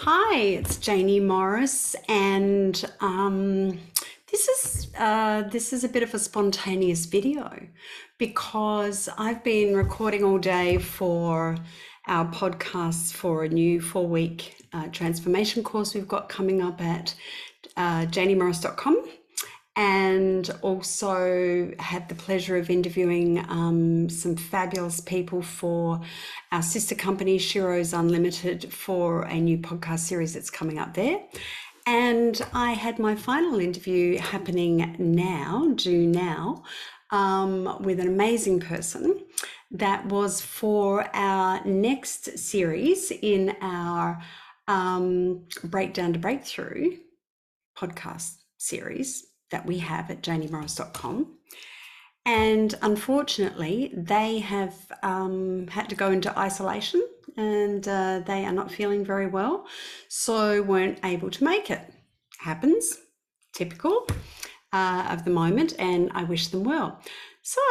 Hi, it's Jaynie Morris, and this is a bit of a spontaneous video because I've been recording all day for our podcasts for a new 4-week transformation course we've got coming up at JaynieMorris.com. And also had the pleasure of interviewing some fabulous people for our sister company, Shiro's Unlimited, for a new podcast series that's coming up there. And I had my final interview happening now, due now, with an amazing person that was for our next series in our Breakdown to Breakthrough podcast series that we have at JaynieMorris.com. And unfortunately, they have had to go into isolation and they are not feeling very well, so weren't able to make it. Happens, typical of the moment, and I wish them well. So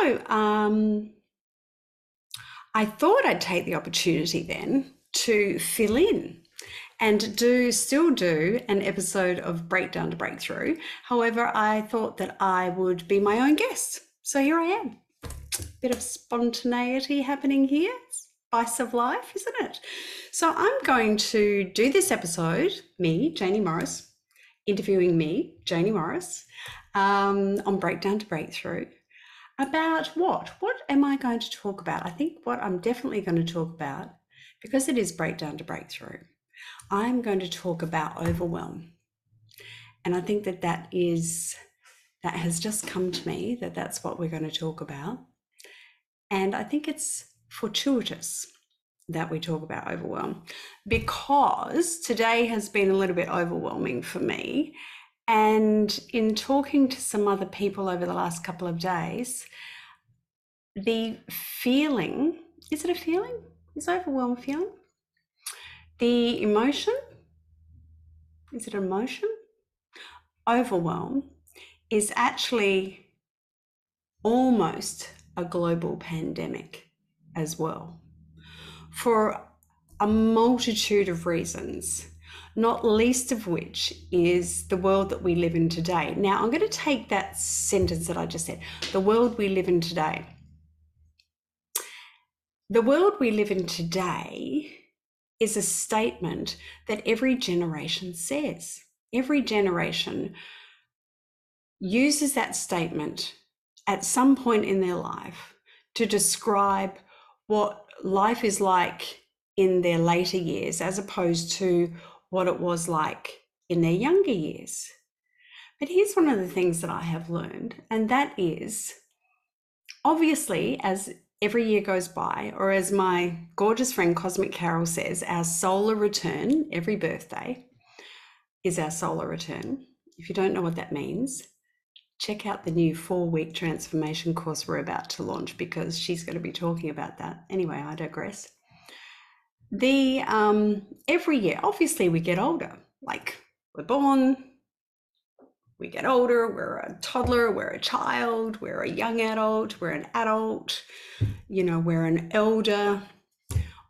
I thought I'd take the opportunity then to fill in and still do an episode of Breakdown to Breakthrough. However, I thought that I would be my own guest. So here I am. Bit of spontaneity happening here. Spice of life, isn't it? So I'm going to do this episode, me, Jaynie Morris, interviewing me, Jaynie Morris, on Breakdown to Breakthrough. About what? What am I going to talk about? I think what I'm definitely going to talk about, because it is Breakdown to Breakthrough, I'm going to talk about overwhelm. And I think that has just come to me, that's what we're going to talk about. And I think it's fortuitous that we talk about overwhelm, because today has been a little bit overwhelming for me. And in talking to some other people over the last couple of days, the feeling, is it a feeling? Is overwhelm a feeling? The emotion, is it emotion? Overwhelm is actually almost a global pandemic as well, for a multitude of reasons, not least of which is the world that we live in today. Now, I'm going to take that sentence that I just said, the world we live in today. The world we live in today is a statement that every generation says. Every generation uses that statement at some point in their life to describe what life is like in their later years, as opposed to what it was like in their younger years. But here's one of the things that I have learned, and that is, obviously, as every year goes by, or as my gorgeous friend Cosmic Carol says, our solar return, every birthday is our solar return. If you don't know what that means, check out the new 4-week transformation course we're about to launch, because she's going to be talking about that. Anyway, I digress. Every year, obviously, we get older. Like, we're born, we get older, we're a toddler, we're a child, we're a young adult, we're an adult, we're an elder.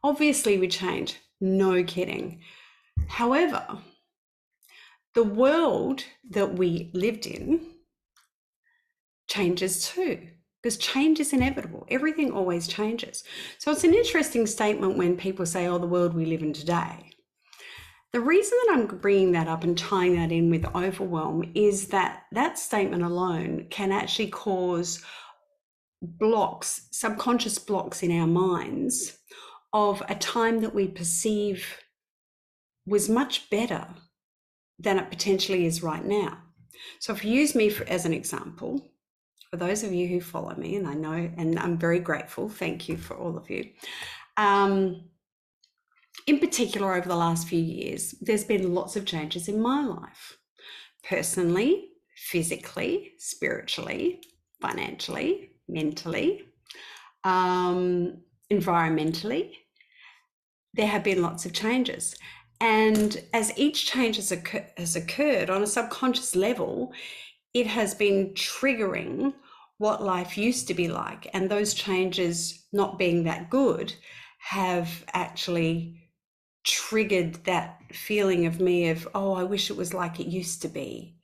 Obviously, we change, no kidding. However, the world that we lived in changes too, because change is inevitable. Everything always changes. So it's an interesting statement when people say, oh, the world we live in today. The reason that I'm bringing that up and tying that in with overwhelm is that statement alone can actually cause blocks, subconscious blocks in our minds of a time that we perceive was much better than it potentially is right now. So if you use me as an example, for those of you who follow me, and I know, and I'm very grateful, thank you for all of you. In particular, over the last few years, there's been lots of changes in my life, personally, physically, spiritually, financially, mentally, environmentally. There have been lots of changes. And as each change has occurred on a subconscious level, it has been triggering what life used to be like. And those changes, not being that good, have actually triggered that feeling of me of, oh, I wish it was like it used to be,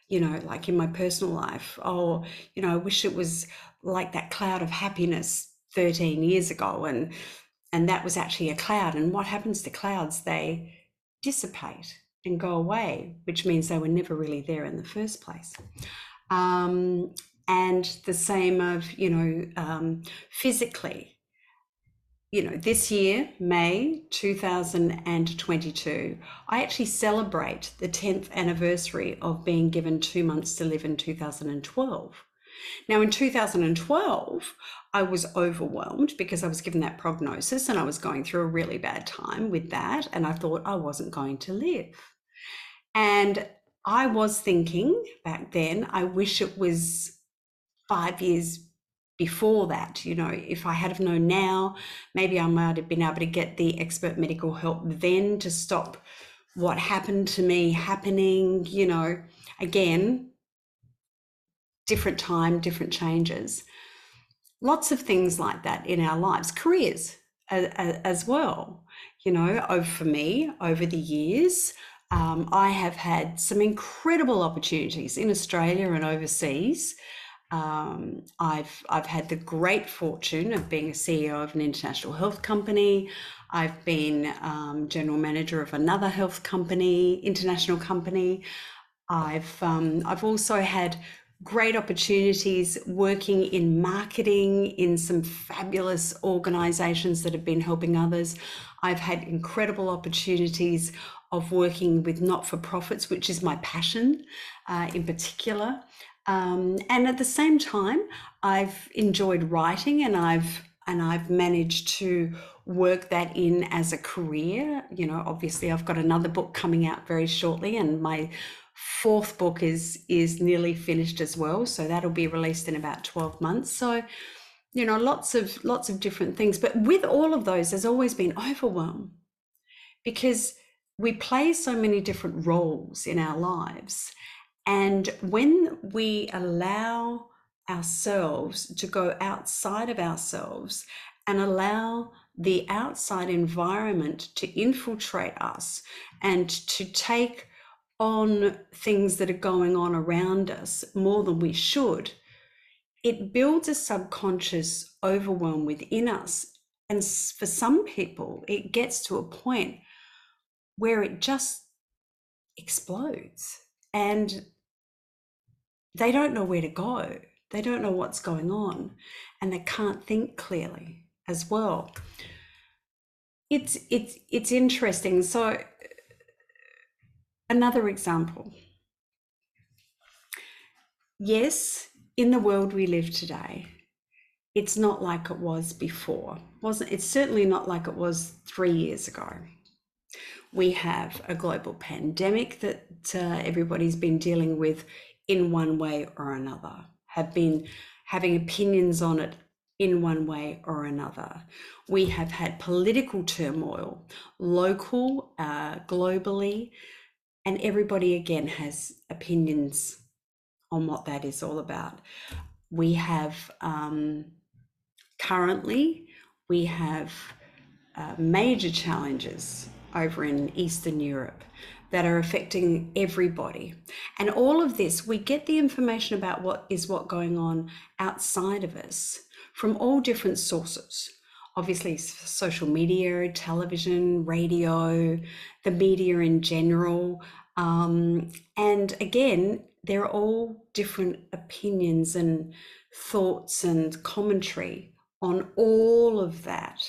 like in my personal life. Oh, I wish it was like that cloud of happiness 13 years ago. And that was actually a cloud. And what happens to clouds? They dissipate and go away, which means they were never really there in the first place. And the same of, physically. This year, May 2022, I actually celebrate the 10th anniversary of being given 2 months to live in 2012. Now, in 2012, I was overwhelmed because I was given that prognosis and I was going through a really bad time with that. And I thought I wasn't going to live. And I was thinking back then, I wish it was 5 years before that. If I had have known now, maybe I might have been able to get the expert medical help then to stop what happened to me happening. Again, different time, different changes. Lots of things like that in our lives, careers as well. For me, over the years, I have had some incredible opportunities in Australia and overseas. I've had the great fortune of being a CEO of an international health company. I've been general manager of another health company, international company. I've also had great opportunities working in marketing in some fabulous organizations that have been helping others. I've had incredible opportunities of working with not-for-profits, which is my passion in particular. And at the same time, I've enjoyed writing, and I've managed to work that in as a career. Obviously I've got another book coming out very shortly, and my 4th book is nearly finished as well. So that'll be released in about 12 months. So, lots of different things. But with all of those, there's always been overwhelm, because we play so many different roles in our lives. And when we allow ourselves to go outside of ourselves and allow the outside environment to infiltrate us and to take on things that are going on around us more than we should, it builds a subconscious overwhelm within us. And for some people, it gets to a point where it just explodes and they don't know where to go. They don't know what's going on, and they can't think clearly as well. It's interesting. So another example. Yes, in the world we live today, it's not like it was before. It's certainly not like it was 3 years ago. We have a global pandemic that everybody's been dealing with in one way or another, have been having opinions on it in one way or another. We have had political turmoil, local, globally, and everybody again has opinions on what that is all about. We have currently, we have major challenges over in Eastern Europe that are affecting everybody. And all of this, we get the information about what going on outside of us from all different sources. Obviously, social media, television, radio, the media in general. And again, they're all different opinions and thoughts and commentary on all of that.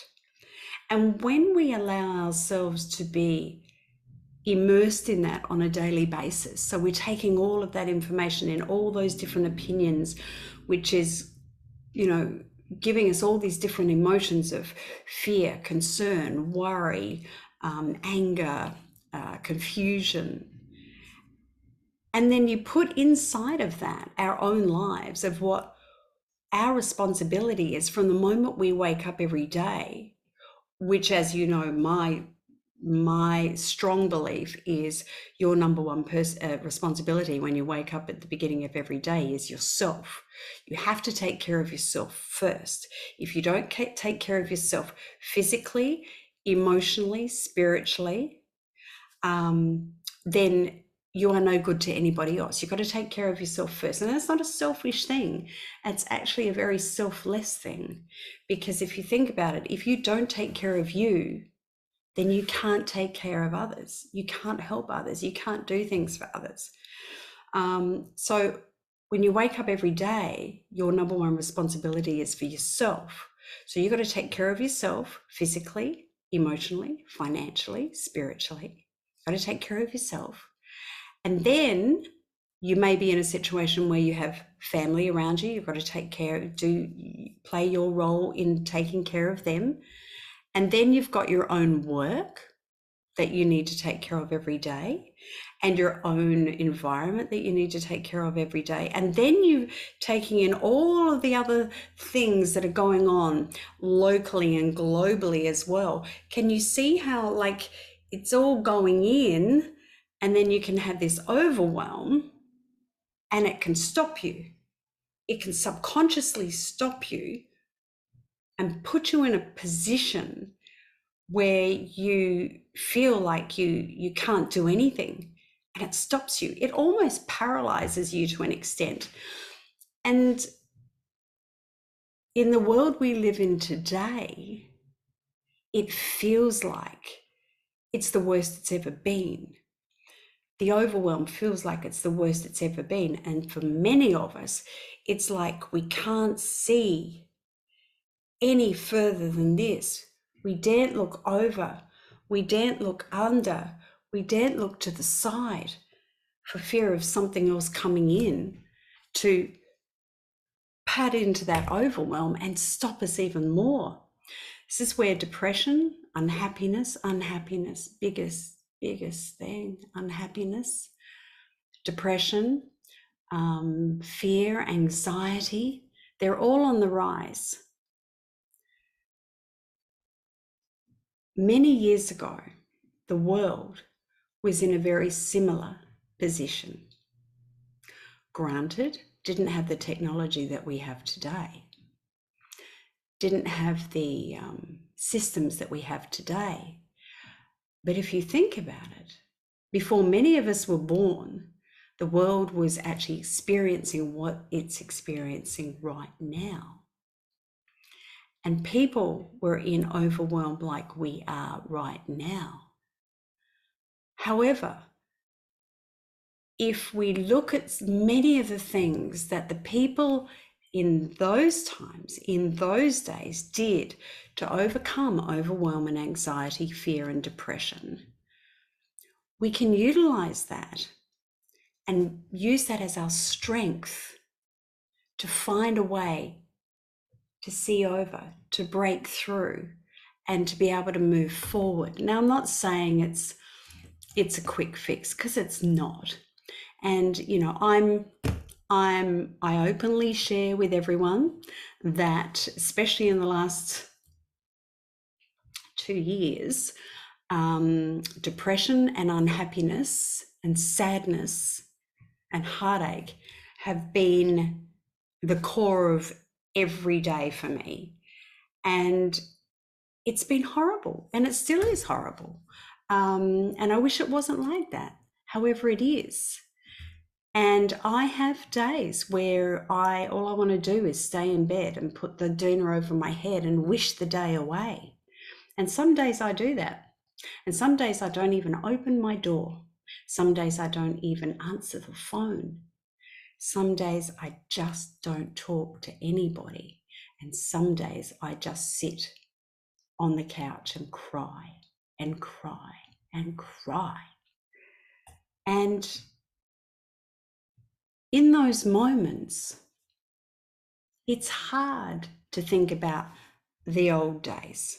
And when we allow ourselves to be immersed in that on a daily basis, so we're taking all of that information in, all those different opinions, which is, giving us all these different emotions of fear, concern, worry, anger, confusion. And then you put inside of that our own lives of what our responsibility is from the moment we wake up every day, which, as you know, my strong belief is your number one responsibility when you wake up at the beginning of every day is yourself. You have to take care of yourself first. If you don't take care of yourself physically, emotionally, spiritually, then you are no good to anybody else. You've got to take care of yourself first. And that's not a selfish thing. It's actually a very selfless thing. Because if you think about it, if you don't take care of you, then you can't take care of others. You can't help others. You can't do things for others. So when you wake up every day, your number one responsibility is for yourself. So you've got to take care of yourself physically, emotionally, financially, spiritually. You've got to take care of yourself. And then you may be in a situation where you have family around you. You've got to take care, play your role in taking care of them. And then you've got your own work that you need to take care of every day, and your own environment that you need to take care of every day. And then you're taking in all of the other things that are going on locally and globally as well. Can you see how like it's all going in, and then you can have this overwhelm, and it can stop you. It can subconsciously stop you and put you in a position where you feel like you can't do anything, and it stops you. It almost paralyzes you to an extent. And in the world we live in today, it feels like it's the worst it's ever been. The overwhelm feels like it's the worst it's ever been. And for many of us, it's like we can't see any further than this. We daren't look over. We daren't look under. We daren't look to the side for fear of something else coming in to pad into that overwhelm and stop us even more. This is where depression, unhappiness, biggest thing, unhappiness, depression, fear, anxiety, they're all on the rise. Many years ago, the world was in a very similar position. Granted, didn't have the technology that we have today, didn't have the systems that we have today. But if you think about it, before many of us were born, the world was actually experiencing what it's experiencing right now. And people were in overwhelm like we are right now. However, if we look at many of the things that the people in those times, in those days, did to overcome overwhelm and anxiety, fear and depression, we can utilize that and use that as our strength to find a way to see over, to break through, and to be able to move forward. Now, I'm not saying it's a quick fix, because it's not. And you know, I openly share with everyone that, especially in the last 2 years, depression and unhappiness and sadness and heartache have been the core of every day for me. And it's been horrible, and it still is horrible. And I wish it wasn't like that. However, it is. And I have days where all I want to do is stay in bed and put the doona over my head and wish the day away. And some days I do that. And some days I don't even open my door. Some days I don't even answer the phone. Some days I just don't talk to anybody. And some days I just sit on the couch and cry and cry and cry. And in those moments, it's hard to think about the old days,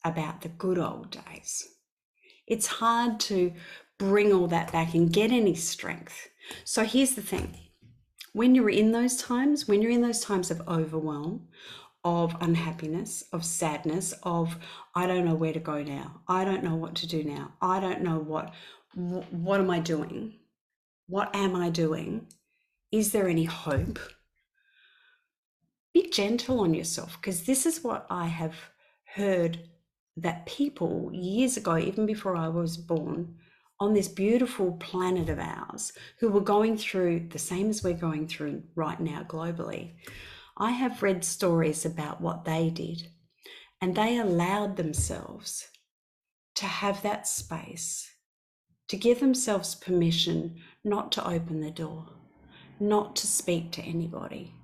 about the good old days. It's hard to bring all that back and get any strength. So here's the thing. When you're in those times of overwhelm, of unhappiness, of sadness, of I don't know where to go now, I don't know what to do now, I don't know what am I doing? What am I doing? Is there any hope? Be gentle on yourself, because this is what I have heard that people years ago, even before I was born, on this beautiful planet of ours, who were going through the same as we're going through right now globally, I have read stories about what they did, and they allowed themselves to have that space, to give themselves permission not to open the door, not to speak to anybody,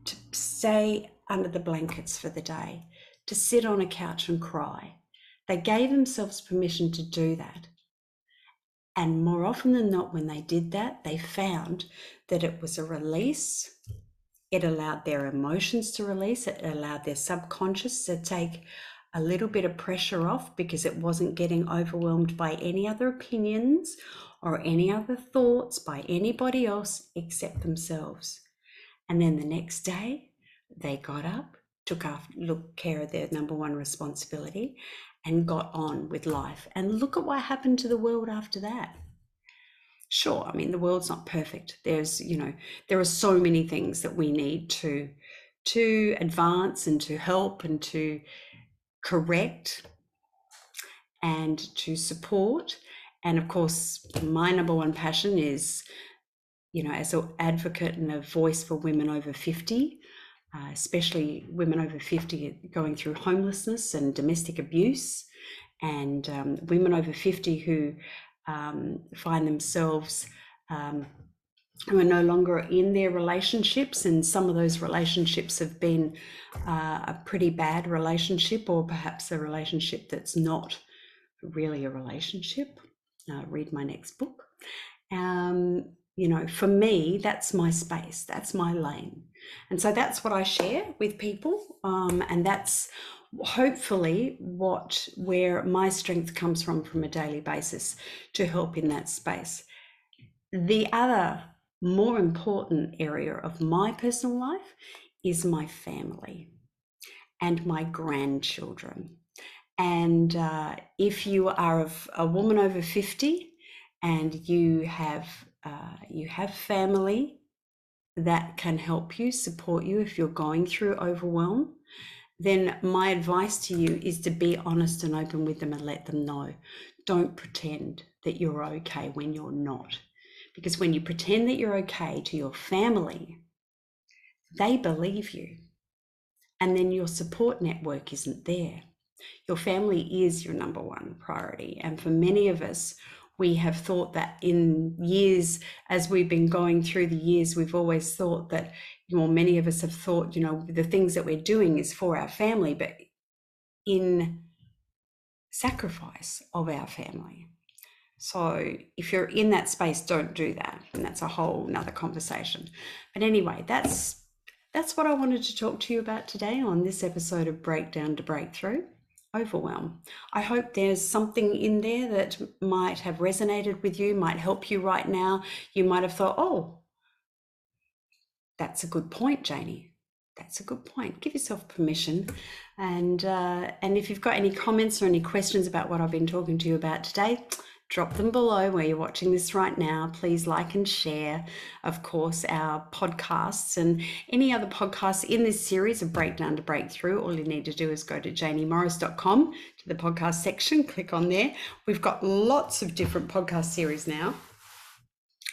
to stay under the blankets for the day, to sit on a couch and cry. They gave themselves permission to do that. And more often than not, when they did that, they found that it was a release. It allowed their emotions to release. It allowed their subconscious to take a little bit of pressure off, because it wasn't getting overwhelmed by any other opinions or any other thoughts by anybody else except themselves. And then the next day, they got up, took care of their number one responsibility, and got on with life. And look at what happened to the world after that. Sure, I mean, the world's not perfect. There's, there are so many things that we need to advance and to help and to correct and to support. And of course, my number one passion is, as an advocate and a voice for women over 50, especially women over 50 going through homelessness and domestic abuse, and women over 50 who find themselves who are no longer in their relationships, and some of those relationships have been a pretty bad relationship, or perhaps a relationship that's not really a relationship. Read my next book. For me, that's my space, that's my lane. And so that's what I share with people. And that's hopefully where my strength comes from a daily basis, to help in that space. The other more important area of my personal life is my family and my grandchildren. And if you are a woman over 50 and you have family that can help you, support you if you're going through overwhelm, then my advice to you is to be honest and open with them and let them know. Don't pretend that you're okay when you're not. Because when you pretend that you're okay to your family, they believe you. And then your support network isn't there. Your family is your number one priority. And for many of us, we have thought that in years, as we've been going through the years, we've always thought that, many of us have thought, the things that we're doing is for our family, but in sacrifice of our family. So if you're in that space, don't do that. And that's a whole nother conversation. But anyway, that's what I wanted to talk to you about today on this episode of Breakdown to Breakthrough. Overwhelm. I hope there's something in there that might have resonated with you, might help you right now. You might have thought, oh, that's a good point, Jaynie. That's a good point. Give yourself permission. And if you've got any comments or any questions about what I've been talking to you about today, drop them below where you're watching this right now. Please like and share, of course, our podcasts and any other podcasts in this series of Breakdown to Breakthrough. All you need to do is go to JaynieMorris.com to the podcast section, click on there. We've got lots of different podcast series now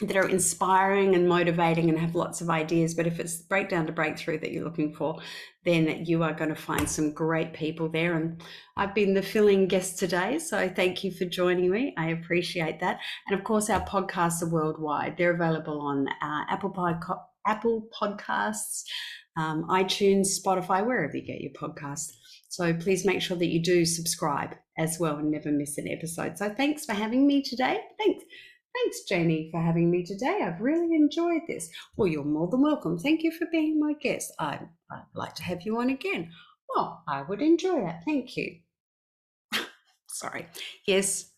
that are inspiring and motivating and have lots of ideas. But if it's Breakdown to Breakthrough that you're looking for, then you are going to find some great people there. And I've been the filling guest today, so thank you for joining me. I appreciate that. And of course, our podcasts are worldwide. They're available on Apple Podcasts, iTunes, Spotify, wherever you get your podcasts. So please make sure that you do subscribe as well and never miss an episode. So thanks for having me today. Thanks, Jaynie, for having me today. I've really enjoyed this. Well, you're more than welcome. Thank you for being my guest. I'd like to have you on again. Well, I would enjoy that. Thank you. Sorry. Yes,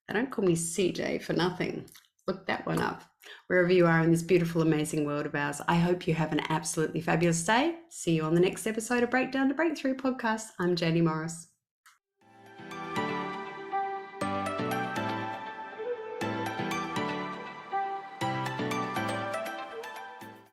they don't call me CJ for nothing. Look that one up. Wherever you are in this beautiful, amazing world of ours, I hope you have an absolutely fabulous day. See you on the next episode of Breakdown to Breakthrough podcast. I'm Jaynie Morris.